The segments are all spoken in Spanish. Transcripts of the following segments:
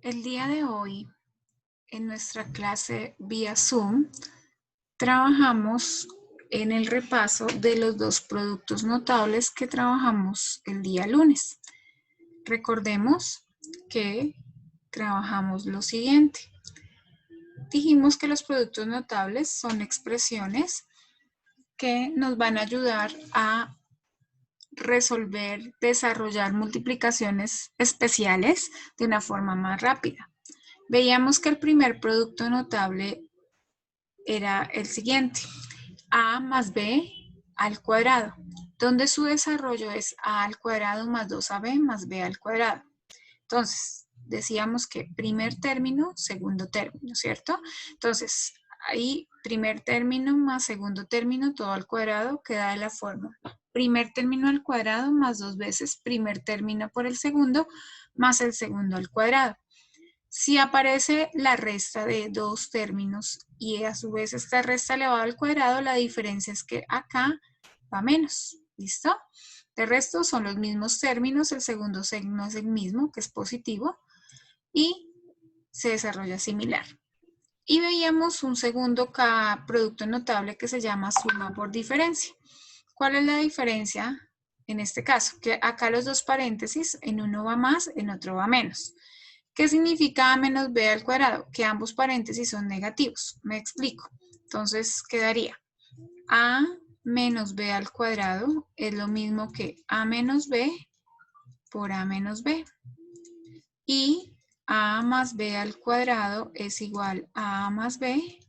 El día de hoy, en nuestra clase vía Zoom, trabajamos en el repaso de los dos productos notables que trabajamos el día lunes. Recordemos que trabajamos lo siguiente. Dijimos que los productos notables son expresiones que nos van a ayudar a resolver, desarrollar multiplicaciones especiales de una forma más rápida. Veíamos que el primer producto notable era el siguiente, a más b al cuadrado, donde su desarrollo es a al cuadrado más 2ab más b al cuadrado. Entonces, decíamos que primer término, segundo término, ¿cierto? Entonces, ahí primer término más segundo término, todo al cuadrado, queda de la forma. Primer término al cuadrado más 2 veces primer término por el segundo, más el segundo al cuadrado. Si aparece la resta de dos términos y a su vez esta resta elevada al cuadrado, la diferencia es que acá va menos. ¿Listo? De resto son los mismos términos, el segundo signo es el mismo, que es positivo, y se desarrolla similar. Y veíamos un segundo producto notable que se llama suma por diferencia. ¿Cuál es la diferencia en este caso? Que acá los dos paréntesis, en uno va más, en otro va menos. ¿Qué significa a menos b al cuadrado? Que ambos paréntesis son negativos. Me explico. Entonces quedaría a menos b al cuadrado es lo mismo que a menos b por a menos b. Y a más b al cuadrado es igual a más b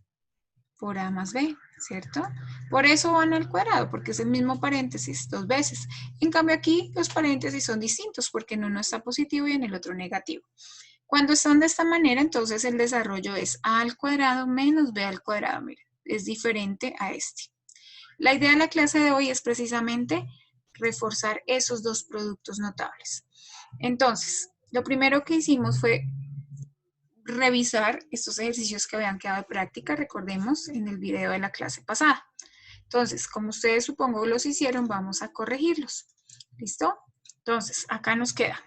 por a más b, ¿cierto? Por eso van al cuadrado, porque es el mismo paréntesis dos veces. En cambio aquí los paréntesis son distintos, porque en uno está positivo y en el otro negativo. Cuando están de esta manera, entonces el desarrollo es a al cuadrado menos b al cuadrado. Miren, es diferente a este. La idea de la clase de hoy es precisamente reforzar esos dos productos notables. Entonces, lo primero que hicimos fue revisar estos ejercicios que habían quedado de práctica, recordemos, en el video de la clase pasada. Entonces, como ustedes supongo los hicieron, vamos a corregirlos. ¿Listo? Entonces, acá nos queda.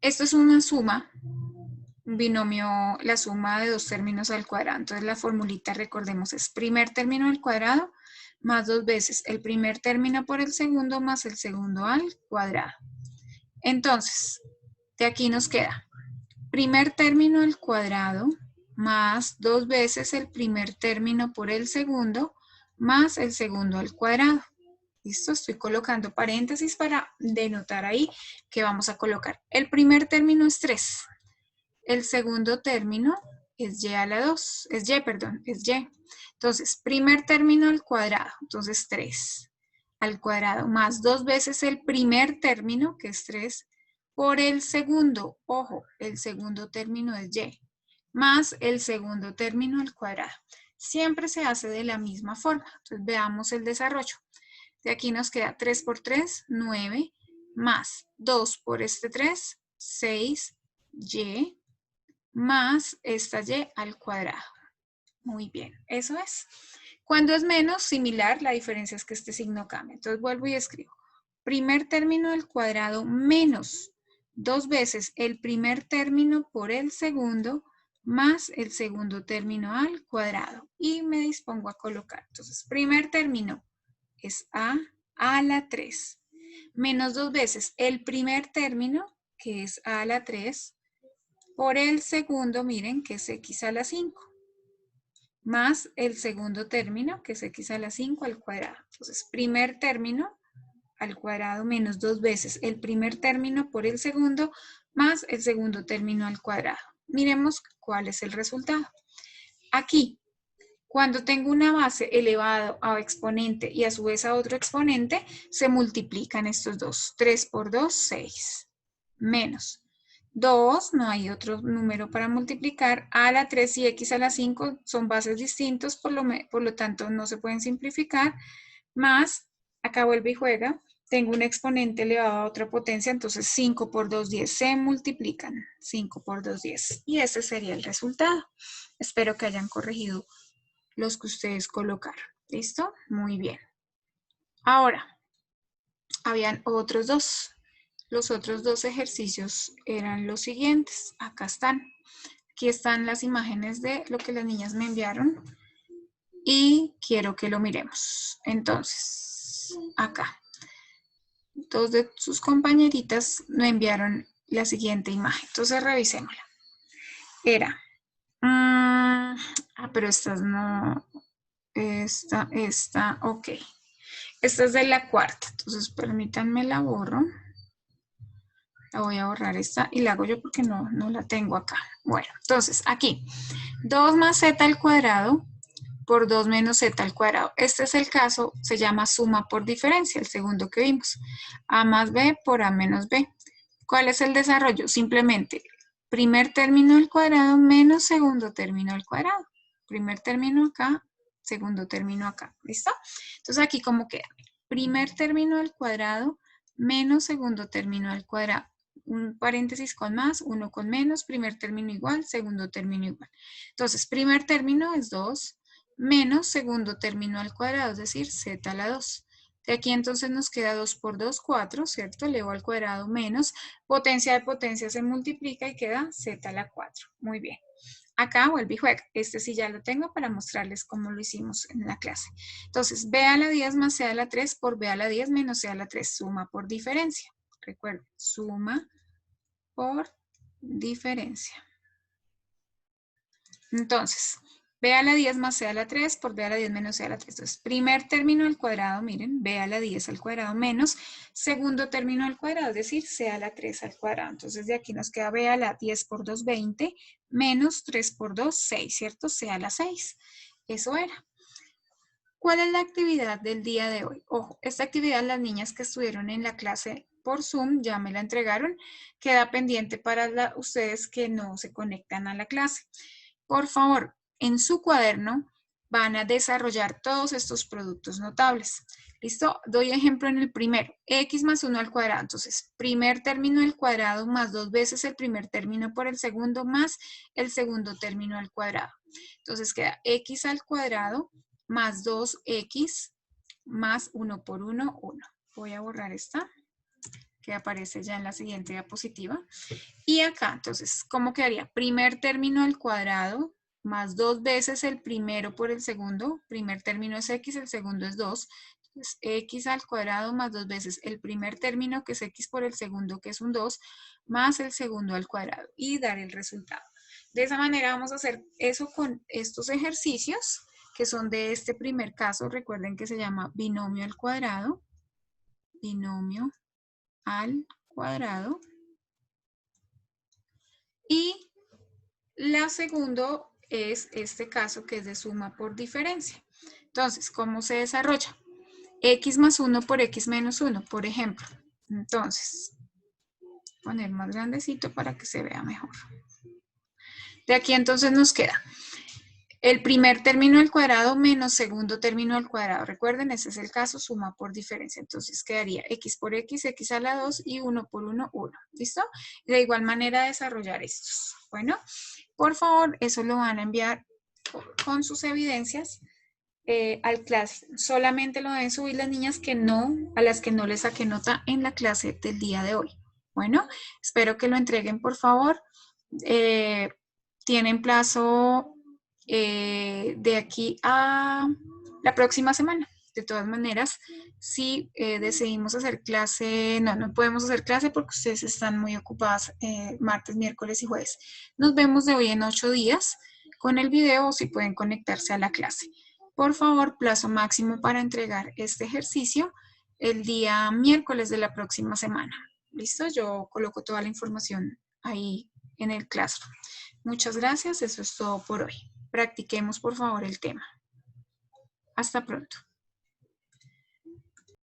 Esto es una suma, un binomio, la suma de dos términos al cuadrado. Entonces, la formulita, recordemos, es primer término al cuadrado más dos veces el primer término por el segundo más el segundo al cuadrado. Entonces, de aquí nos queda primer término al cuadrado más dos veces el primer término por el segundo más el segundo al cuadrado. ¿Listo? Estoy colocando paréntesis para denotar ahí que vamos a colocar. El primer término es 3. El segundo término es y a la 2. Es y. Entonces, primer término al cuadrado. Entonces, 3 al cuadrado más dos veces el primer término, que es 3, por el segundo. Ojo, el segundo término es y. Más el segundo término al cuadrado. Siempre se hace de la misma forma. Entonces, veamos el desarrollo. De aquí nos queda 3 por 3, 9, más 2 por este 3, 6, y, más esta y al cuadrado. Muy bien, eso es. Cuando es menos, similar, la diferencia es que este signo cambia. Entonces vuelvo y escribo. Primer término al cuadrado menos dos veces el primer término por el segundo más el segundo término al cuadrado. Y me dispongo a colocar. Entonces, primer término es a la 3, menos dos veces el primer término, que es a la 3, por el segundo, miren, que es x a la 5, más el segundo término, que es x a la 5 al cuadrado. Entonces, primer término al cuadrado menos dos veces el primer término por el segundo, más el segundo término al cuadrado. Miremos cuál es el resultado. Aquí, cuando tengo una base elevada a exponente y a su vez a otro exponente, se multiplican estos dos. 3 por 2, 6. Menos 2, no hay otro número para multiplicar. A la 3 y x a la 5 son bases distintos, por lo tanto no se pueden simplificar. Más, acá vuelve y juega. Tengo un exponente elevado a otra potencia, entonces 5 por 2, 10. Se multiplican. 5 por 2, 10. Y ese sería el resultado. Espero que hayan corregido los que ustedes colocaron. ¿Listo? Muy bien. Ahora, habían otros dos. Los otros dos ejercicios eran los siguientes. Acá están. Aquí están las imágenes de lo que las niñas me enviaron y quiero que lo miremos. Entonces, acá, dos de sus compañeritas me enviaron la siguiente imagen. Entonces, revisémosla. Era, pero estas no, esta, ok. Esta es de la cuarta, entonces permítanme la borro. La voy a borrar esta y la hago yo porque no la tengo acá. Bueno, entonces aquí, 2 más z al cuadrado por 2 menos z al cuadrado. Este es el caso, se llama suma por diferencia, el segundo que vimos. A más b por a menos b. ¿Cuál es el desarrollo? Simplemente, primer término al cuadrado menos segundo término al cuadrado. Primer término acá, segundo término acá. ¿Listo? Entonces aquí, ¿cómo queda? Primer término al cuadrado menos segundo término al cuadrado. Un paréntesis con más, uno con menos, primer término igual, segundo término igual. Entonces, primer término es 2 menos segundo término al cuadrado, es decir, z a la 2. De aquí entonces nos queda 2 por 2, 4, ¿cierto? Elevado al cuadrado menos, potencia de potencia se multiplica y queda z a la 4. Muy bien. Acá vuelve y juega. Este sí ya lo tengo para mostrarles cómo lo hicimos en la clase. Entonces, b a la 10 más c a la 3 por b a la 10 menos c a la 3. Suma por diferencia. Recuerden, suma por diferencia. Entonces, b a la 10 más c a la 3 por b a la 10 menos c a la 3. Entonces, primer término al cuadrado, miren, b a la 10 al cuadrado menos segundo término al cuadrado, es decir, c a la 3 al cuadrado. Entonces, de aquí nos queda b a la 10 por 2, 20, menos 3 por 2, 6, ¿cierto? C a la 6. Eso era. ¿Cuál es la actividad del día de hoy? Ojo, esta actividad las niñas que estuvieron en la clase por Zoom ya me la entregaron. Queda pendiente para ustedes que no se conectan a la clase. Por favor, en su cuaderno van a desarrollar todos estos productos notables. ¿Listo? Doy ejemplo en el primero. X más 1 al cuadrado. Entonces, primer término al cuadrado más 2 veces el primer término por el segundo más el segundo término al cuadrado. Entonces queda X al cuadrado más 2x más 1 por 1, 1. Voy a borrar esta, que aparece ya en la siguiente diapositiva. Y acá, entonces, ¿cómo quedaría? Primer término al cuadrado más 2 veces el primero por el segundo. Primer término es x, el segundo es 2. Entonces, x al cuadrado más 2 veces el primer término, que es x por el segundo, que es un 2, más el segundo al cuadrado. Y dar el resultado. De esa manera vamos a hacer eso con estos ejercicios que son de este primer caso. Recuerden que se llama binomio al cuadrado. Binomio al cuadrado. Y la segunda es este caso que es de suma por diferencia. Entonces, ¿cómo se desarrolla? X más 1 por X menos 1, por ejemplo. Entonces, poner más grandecito para que se vea mejor. De aquí entonces nos queda el primer término al cuadrado menos segundo término al cuadrado. Recuerden, ese es el caso, suma por diferencia. Entonces quedaría x por x, x a la 2 y 1 por 1, 1. ¿Listo? De igual manera desarrollar estos. Bueno, por favor, eso lo van a enviar con sus evidencias al clase. Solamente lo deben subir las niñas a las que no les saqué nota en la clase del día de hoy. Bueno, espero que lo entreguen, por favor. Tienen plazo de aquí a la próxima semana. De todas maneras, si decidimos hacer clase, no podemos hacer clase porque ustedes están muy ocupadas martes, miércoles y jueves. Nos vemos de hoy en 8 días con el video o si pueden conectarse a la clase. Por favor, plazo máximo para entregar este ejercicio el día miércoles de la próxima semana. ¿Listo? Yo coloco toda la información ahí en el Classroom. Muchas gracias, eso es todo por hoy. Practiquemos por favor el tema. Hasta pronto.